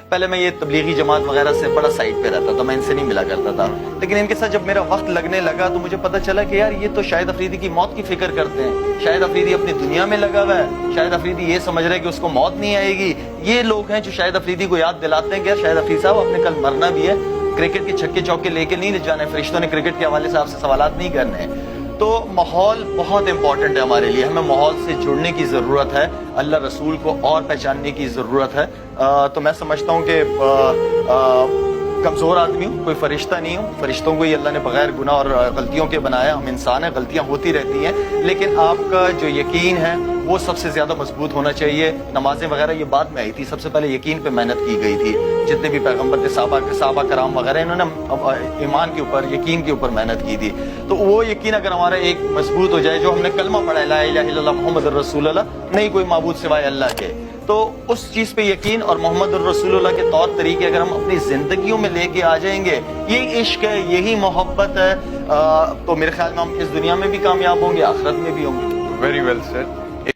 پہلے میں یہ تبلیغی جماعت وغیرہ سے بڑا سائٹ پہ رہتا تھا، میں ان سے نہیں ملا کرتا تھا، لیکن ان کے ساتھ جب میرا وقت لگنے لگا تو مجھے پتہ چلا کہ یار یہ تو شاہد افریدی کی موت کی فکر کرتے ہیں، شاہد افریدی اپنی دنیا میں لگا ہوا ہے، شاہد افریدی یہ سمجھ رہے ہیں کہ اس کو موت نہیں آئے گی۔ یہ لوگ ہیں جو شاہد افریدی کو یاد دلاتے ہیں کہ یار شاہد افریدی صاحب آپ نے کل مرنا بھی ہے، کرکٹ کے چھکے چوکے لے کے نہیں جانا ہے، فرشتوں نے کرکٹ کے حوالے سے آپ سے سوالات نہیں کرنے ہیں۔ تو ماحول بہت امپورٹنٹ ہے ہمارے لیے، ہمیں ماحول سے جڑنے کی ضرورت ہے، اللہ رسول کو اور پہچاننے کی ضرورت ہے۔ تو میں سمجھتا ہوں کہ کمزور آدمی ہوں، کوئی فرشتہ نہیں ہوں، فرشتوں کو ہی اللہ نے بغیر گناہ اور غلطیوں کے بنایا، ہم انسان ہیں، غلطیاں ہوتی رہتی ہیں، لیکن آپ کا جو یقین ہے وہ سب سے زیادہ مضبوط ہونا چاہیے۔ نمازیں وغیرہ یہ بعد میں آئی تھی، سب سے پہلے یقین پہ محنت کی گئی تھی، جتنے بھی پیغمبر تھے، صحابہ کرام وغیرہ، انہوں نے ایمان کے اوپر، یقین کے اوپر محنت کی تھی۔ تو وہ یقین اگر ہمارا ایک مضبوط ہو جائے، جو ہم نے کلمہ پڑھا ہے لا الہ الا اللہ محمد الرسول اللہ، نہیں کوئی معبود سوائے اللہ کے، تو اس چیز پہ یقین اور محمد الرسول اللہ کے طور طریقے اگر ہم اپنی زندگیوں میں لے کے آ جائیں گے، یہ عشق ہے، یہی محبت ہے، تو میرے خیال میں ہم اس دنیا میں بھی کامیاب ہوں گے، آخرت میں بھی ہوں گے۔ Very well sad.